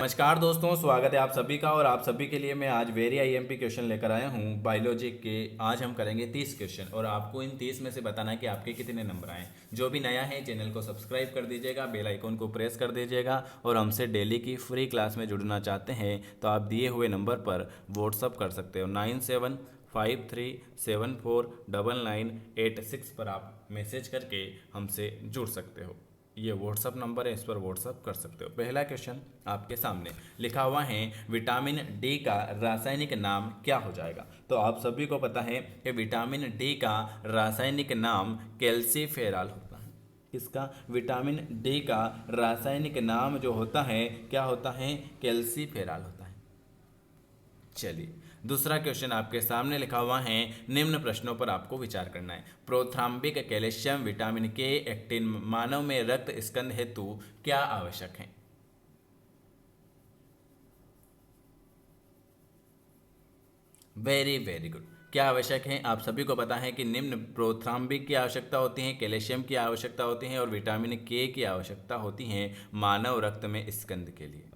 नमस्कार दोस्तों, स्वागत है आप सभी का। और आप सभी के लिए मैं आज वेरी आईएमपी क्वेश्चन लेकर आया हूँ बायोलॉजी के। आज हम करेंगे 30 क्वेश्चन और आपको इन 30 में से बताना है कि आपके कितने नंबर आए। जो भी नया है चैनल को सब्सक्राइब कर दीजिएगा, बेल आइकन को प्रेस कर दीजिएगा। और हमसे डेली की फ्री क्लास में जुड़ना चाहते हैं तो आप दिए हुए नंबर पर व्हाट्सअप कर सकते हो। 9753749986 पर आप मैसेज करके हमसे जुड़ सकते हो। ये व्हाट्सअप नंबर है, इस पर व्हाट्सअप कर सकते हो। पहला क्वेश्चन आपके सामने लिखा हुआ है, विटामिन डी का रासायनिक नाम क्या हो जाएगा। तो आप सभी को पता है कि विटामिन डी का रासायनिक नाम कैल्सीफेरॉल होता है। इसका विटामिन डी का रासायनिक नाम जो होता है क्या होता है, कैल्सीफेरॉल होता है। चलिए दूसरा क्वेश्चन आपके सामने लिखा हुआ है, निम्न प्रश्नों पर आपको विचार करना है। प्रोथ्राम्बिक कैल्शियम विटामिन के एक्टिन मानव में रक्त स्कंद हेतु क्या आवश्यक है। Very very good. क्या आवश्यक है, आप सभी को पता है कि निम्न प्रोथ्राम्बिक की आवश्यकता होती है, कैल्शियम की आवश्यकता होती है और विटामिन के की आवश्यकता होती है मानव रक्त में स्कंद के लिए।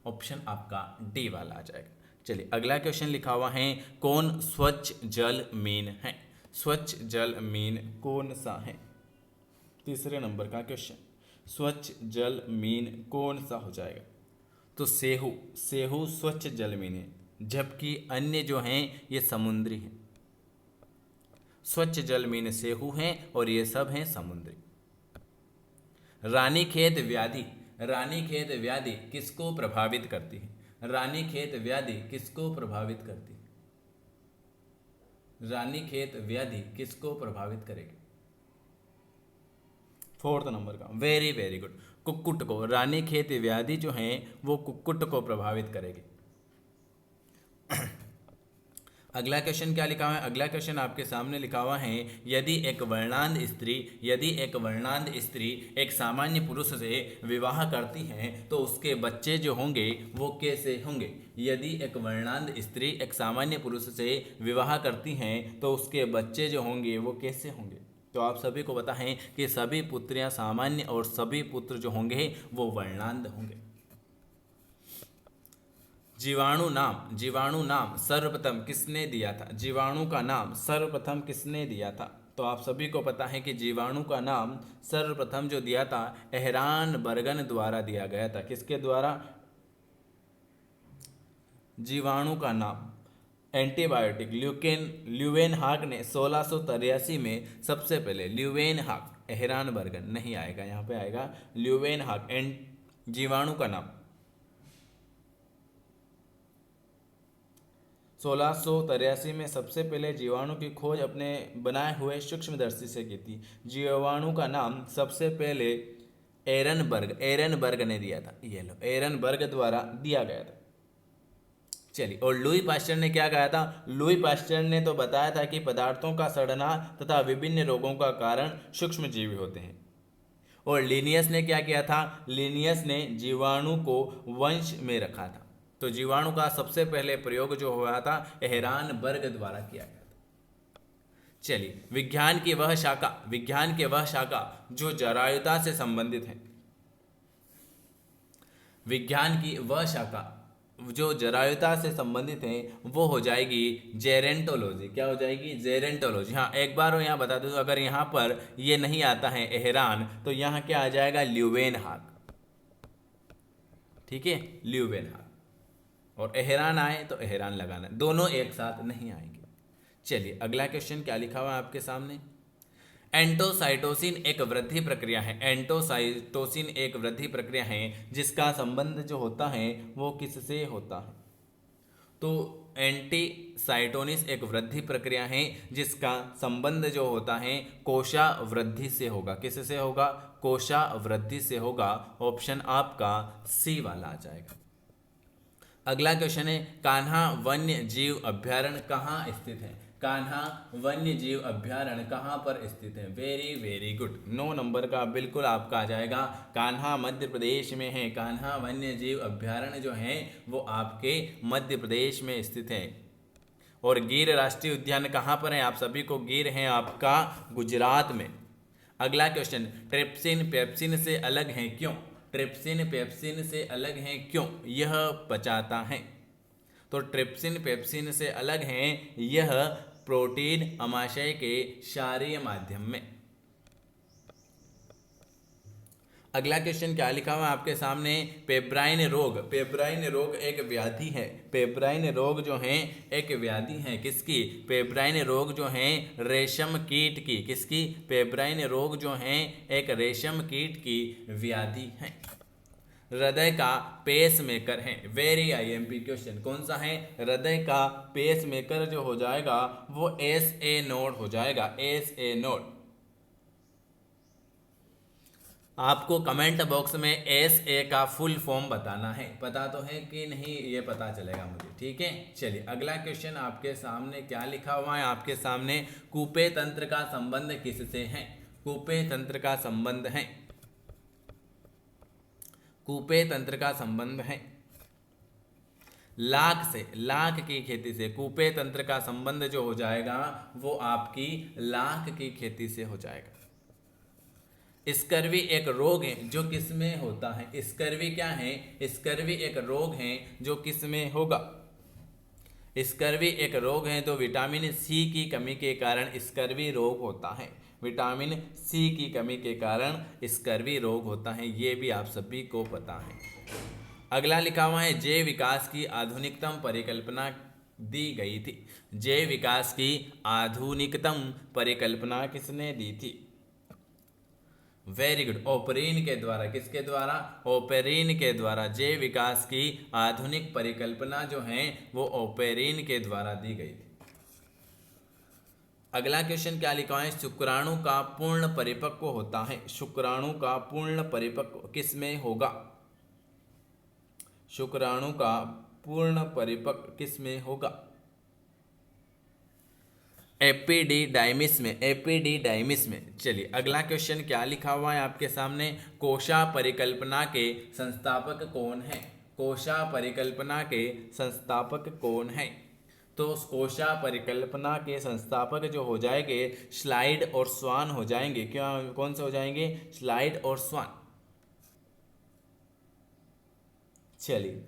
ऑप्शन आपका डी वाला आ जाएगा। चलिए अगला क्वेश्चन लिखा हुआ है, कौन स्वच्छ जल मीन है। स्वच्छ जल मीन कौन सा है। तीसरे नंबर का क्वेश्चन, स्वच्छ जल मीन कौन सा हो जाएगा। तो सेहू, सेहू स्वच्छ जल मीन है, जबकि अन्य जो हैं ये समुद्री हैं। स्वच्छ जल मीन सेहू हैं और ये सब हैं समुद्री। रानीखेत व्याधि, रानीखेत व्याधि किसको प्रभावित करती है। रानीखेत व्याधि किसको प्रभावित करती है। रानीखेत व्याधि किसको प्रभावित करेगी। फोर्थ नंबर का, वेरी वेरी गुड, कुक्कुट को। रानीखेत व्याधि जो है वो कुक्कुट को प्रभावित करेगी। अगला क्वेश्चन क्या लिखा हुआ है, अगला क्वेश्चन आपके सामने लिखा हुआ है, यदि एक वर्णांध स्त्री एक सामान्य पुरुष से विवाह करती है तो उसके बच्चे जो होंगे वो कैसे होंगे। यदि एक वर्णांध स्त्री एक सामान्य पुरुष से विवाह करती हैं तो उसके बच्चे जो होंगे वो कैसे होंगे। तो आप सभी को पता है कि सभी पुत्रियां सामान्य और सभी पुत्र जो होंगे वो वर्णांध होंगे। जीवाणु नाम सर्वप्रथम किसने दिया था। जीवाणु का नाम सर्वप्रथम किसने दिया था। तो आप सभी को पता है कि जीवाणु का नाम सर्वप्रथम जो दिया था एहरान बर्गन द्वारा दिया गया था। किसके द्वारा। जीवाणु का नाम एंटीबायोटिक ल्यूवेनहाक ने 1683 में सबसे पहले, ल्यूवेनहाक, एहरान बर्गन नहीं आएगा, यहाँ पे आएगा ल्यूवेनहाक। जीवाणु का नाम 1683 में सबसे पहले जीवाणु की खोज अपने बनाए हुए सूक्ष्मदर्शी से की थी। जीवाणु का नाम सबसे पहले एरनबर्ग ने दिया था। ये लो, एरनबर्ग द्वारा दिया गया था। चलिए, और लुई पास्चर ने क्या कहा था। लुई पास्चर ने तो बताया था कि पदार्थों का सड़ना तथा विभिन्न रोगों का कारण सूक्ष्मजीवी होते हैं। और लिनियस ने क्या किया था। लिनियस ने जीवाणु को वंश में रखा था। तो जीवाणु का सबसे पहले प्रयोग जो हुआ था एहरानबर्ग द्वारा किया गया था। चलिए, विज्ञान की वह शाखा जो जरायुता से संबंधित है। विज्ञान की वह शाखा जो जरायुता से संबंधित है वो हो जाएगी जेरेंटोलॉजी। क्या हो जाएगी, जेरेंटोलॉजी। हाँ, एक बार वो यहाँ बता दूँ, अगर यहाँ पर ये नहीं आता है एहरान तो यहाँ क्या आ जाएगा, ल्यूवेनहाक। ठीक है, ल्यूवेनहाक। और एहरान आए तो एहरान लगाना, दोनों एक साथ नहीं आएंगे। चलिए अगला क्वेश्चन क्या लिखा हुआ है आपके सामने। एंटोसाइटोसिन एक वृद्धि प्रक्रिया है। एंटोसाइटोसिन एक वृद्धि प्रक्रिया है जिसका संबंध जो होता है वो किससे होता है। तो एंटीसाइटोसिस एक वृद्धि प्रक्रिया है जिसका संबंध जो होता है कोशा वृद्धि से होगा। किससे होगा, कोशा वृद्धि से होगा। ऑप्शन आपका सी वाला आ जाएगा। अगला क्वेश्चन है, कान्हा वन्य जीव अभ्यारण्य कहाँ स्थित है। कान्हा वन्य जीव अभ्यारण्य कहाँ पर स्थित है। वेरी वेरी गुड, 9 नंबर का बिल्कुल आपका आ जाएगा। कान्हा मध्य प्रदेश में है। कान्हा वन्य जीव अभ्यारण्य जो है वो आपके मध्य प्रदेश में स्थित है। और गिर राष्ट्रीय उद्यान कहाँ पर है, आप सभी को गिर है आपका गुजरात में। अगला क्वेश्चन, ट्रिप्सिन पेप्सिन से अलग है क्यों। ट्रिप्सिन पेप्सिन से अलग हैं क्यों? यह पचाता है। तो ट्रिप्सिन पेप्सिन से अलग हैं यह प्रोटीन अमाशय के क्षारीय माध्यम में। अगला क्वेश्चन क्या लिखा हुआ है आपके सामने? पेब्राइन रोग। पेब्राइन रोग एक व्याधि है। पेब्राइन रोग जो है एक व्याधि है किसकी? पेब्राइन रोग जो है रेशम कीट की। किसकी? पेब्राइन रोग जो है एक रेशम कीट की व्याधि है। हृदय का पेस मेकर है। Very IMP question. कौन सा है? हृदय का पेस मेकर जो हो जाएगा वो SA नोड हो जाएगा। SA node. आपको कमेंट बॉक्स में SA का फुल फॉर्म बताना है। पता तो है कि नहीं ये पता चलेगा मुझे, ठीक है। चलिए अगला क्वेश्चन आपके सामने क्या लिखा हुआ है आपके सामने? कूपे तंत्र का संबंध किससे है? कूपे तंत्र का संबंध है, कूपे तंत्र का संबंध है लाख से। लाख की खेती से कूपे तंत्र का संबंध जो हो जाएगा वो आपकी लाख की खेती से हो जाएगा। स्कर्वी एक रोग है जो किसमें होता है? स्कर्वी क्या है? स्कर्वी एक रोग है जो किसमें होगा? स्कर्वी एक रोग है तो विटामिन सी की कमी के कारण स्कर्वी रोग होता है। विटामिन सी की कमी के कारण स्कर्वी रोग होता है, ये भी आप सभी को पता है। अगला लिखा हुआ है जैव विकास की आधुनिकतम परिकल्पना दी गई थी। जैव विकास की आधुनिकतम परिकल्पना किसने दी थी? वेरी गुड, ओपरीन के द्वारा। किसके द्वारा? ओपेरिन के द्वारा। जैव विकास की आधुनिक परिकल्पना जो है वो ओपेरिन के द्वारा दी गई थी। अगला क्वेश्चन क्या लिखा है? शुक्राणु का पूर्ण परिपक्व होता है। शुक्राणु का पूर्ण परिपक्व किसमें होगा? शुक्राणु का पूर्ण परिपक्व किसमें होगा? एपिडिडाइमिस में। एपिडिडाइमिस में। चलिए अगला क्वेश्चन क्या लिखा हुआ है आपके सामने? कोशा परिकल्पना के संस्थापक कौन है? कोशा परिकल्पना के संस्थापक कौन है? तो कोशा परिकल्पना के संस्थापक जो हो जाएंगे स्लाइड और स्वान हो जाएंगे। क्या कौन से हो जाएंगे? स्लाइड और स्वान। चलिए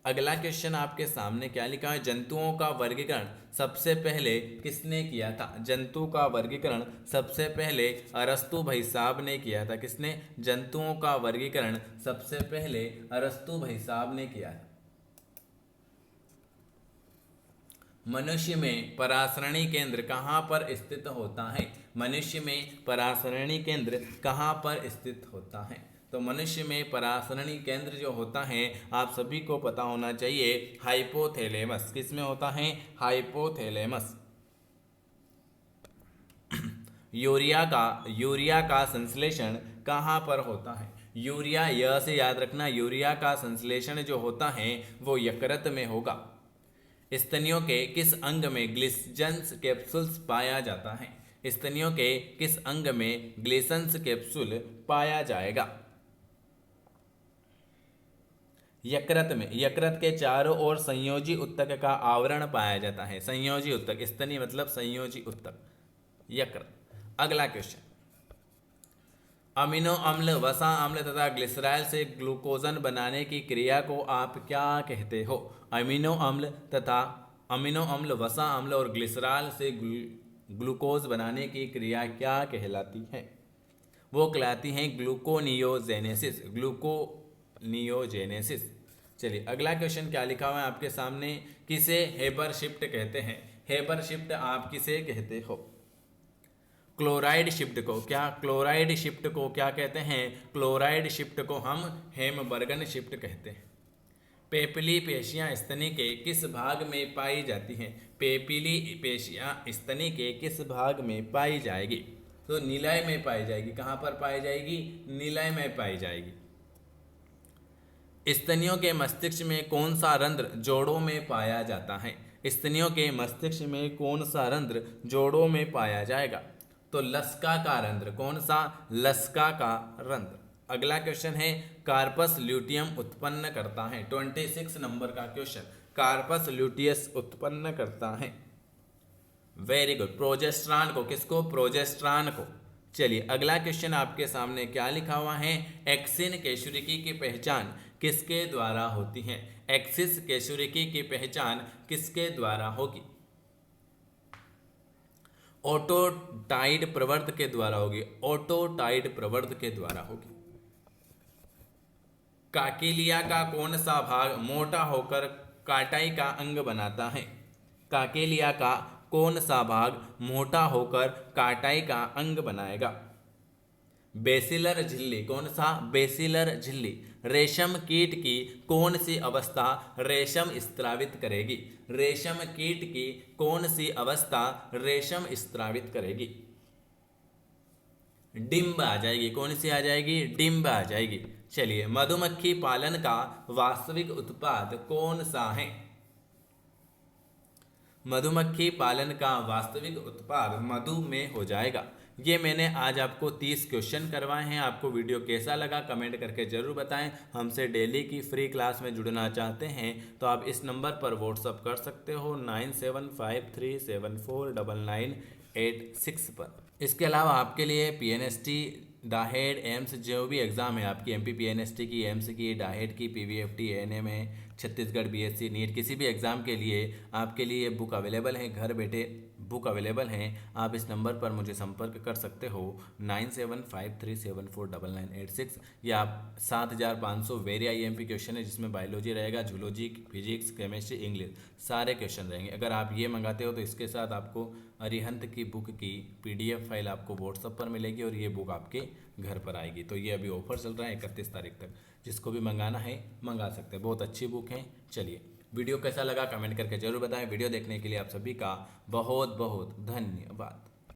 अगला क्वेश्चन आपके सामने क्या लिखा है? जंतुओं का वर्गीकरण सबसे पहले किसने किया था? जंतु का वर्गीकरण सबसे पहले अरस्तु भाई साहब ने किया था। किसने? जंतुओं का वर्गीकरण सबसे पहले अरस्तु भाई साहब ने किया था। मनुष्य में परासरणी केंद्र कहाँ पर स्थित होता है? मनुष्य में परासरणी केंद्र कहाँ पर स्थित होता है? तो मनुष्य में परासरणी केंद्र जो होता है आप सभी को पता होना चाहिए हाइपोथैलेमस। किसमें होता है? हाइपोथैलेमस। यूरिया का संश्लेषण कहाँ पर होता है? यूरिया, यह से याद रखना, यूरिया का संश्लेषण जो होता है वो यकृत में होगा। स्तनियों के किस अंग में ग्लिसन्स कैप्सूल्स पाया जाता है? स्तनियों के किस अंग में ग्लिसन्स कैप्सूल पाया जाएगा? यकृत में। यकृत के चारों ओर संयोजी उत्तक का आवरण पाया जाता है। संयोजी उत्तक, स्तनी मतलब संयोजी उत्तक, यकृत। अगला क्वेश्चन, अमीनो अम्ल, वसा अम्ल तथा ग्लिसरॉल से ग्लूकोजन बनाने की क्रिया को आप क्या कहते हो? अमीनो अम्ल, वसा अम्ल और ग्लिसरॉल से ग्लूकोज बनाने की क्रिया क्या कहलाती है? वो कहलाती है ग्लूकोनियोजेनेसिस। ग्लूकोनियोजेनेसिस। चलिए अगला क्वेश्चन क्या लिखा हुआ है आपके सामने? किसे हेबर शिफ्ट कहते हैं? हेबर शिफ्ट आप किसे कहते हो? क्लोराइड शिफ्ट को। क्या क्लोराइड शिफ्ट को क्या कहते हैं? क्लोराइड शिफ्ट को हम हेमबर्गन शिफ्ट कहते हैं। पेपिली पेशियां स्तनी के किस भाग में पाई जाती हैं? पेपिली पेशियां स्तनी के किस भाग में पाई जाएगी? तो नीलय में पाई जाएगी। कहाँ पर पाई जाएगी? नीलय में पाई जाएगी। स्तनियों के मस्तिष्क में कौन सा रंध्र जोड़ों में पाया जाता है? स्तनियों के मस्तिष्क में कौन सा रंध्र जोड़ों में पाया जाएगा? तो लस्का का रंध्र। कौन सा? लस्का का रंध्र। अगला क्वेश्चन है, कार्पस ल्यूटियम उत्पन्न करता है। 26 नंबर का क्वेश्चन, कार्पस ल्यूटियस उत्पन्न करता है। वेरी गुड, प्रोजेस्ट्रॉन को। किसको? प्रोजेस्ट्रॉन को। चलिए अगला क्वेश्चन आपके सामने क्या लिखा हुआ है। एक्सिन कैशुरिकी की पहचान किसके द्वारा होती है। एक्सिस कैशुरिकी की पहचान किसके द्वारा होगी। ऑटोटाइड प्रवर्त के द्वारा होगी। ऑटोटाइड प्रवर्त के द्वारा होगी। काकेलिया का कौन सा भाग मोटा होकर काटाई का अंग बनाता है। काकेलिया का कौन सा भाग मोटा होकर काटाई का अंग बनाएगा। बेसिलर झिल्ली। कौन सा। बेसिलर झिल्ली। रेशम कीट की कौन सी अवस्था रेशम स्त्रावित करेगी। रेशम कीट की कौन सी अवस्था रेशम स्त्रावित करेगी। डिम्ब आ जाएगी। कौन सी आ जाएगी। डिम्ब आ जाएगी। चलिए मधुमक्खी पालन का वास्तविक उत्पाद कौन सा है। मधुमक्खी पालन का वास्तविक उत्पाद मधु में हो जाएगा। ये मैंने आज आपको 30 क्वेश्चन करवाए हैं। आपको वीडियो कैसा लगा कमेंट करके ज़रूर बताएं। हमसे डेली की फ्री क्लास में जुड़ना चाहते हैं तो आप इस नंबर पर व्हाट्सअप कर सकते हो 9753749986 पर। इसके अलावा आपके लिए पीएनएसटी डाहेड एम्स जो भी एग्ज़ाम है आपकी एमपी पीएनएसटी की एम्स की डाहेड की पीवीएफटी एएनएम है छत्तीसगढ़ बीएससी नीट किसी भी एग्ज़ाम के लिए आपके लिए बुक अवेलेबल है। घर बैठे बुक अवेलेबल हैं। आप इस नंबर पर मुझे संपर्क कर सकते हो 9753749986 या आप 7500 वेरी आईएमपी क्वेश्चन है जिसमें बायोलॉजी रहेगा, जूलॉजी, फिजिक्स, केमिस्ट्री, इंग्लिश सारे क्वेश्चन रहेंगे। अगर आप ये मंगाते हो तो इसके साथ आपको अरिहंत की बुक की पीडीएफ फाइल आपको व्हाट्सएप पर मिलेगी और ये बुक आपके घर पर आएगी। तो ये अभी ऑफर चल रहा है 31 तारीख तक। जिसको भी मंगाना है मंगा सकते हैं। बहुत अच्छी बुक है। चलिए वीडियो कैसा लगा कमेंट करके जरूर बताएं। वीडियो देखने के लिए आप सभी का बहुत बहुत धन्यवाद।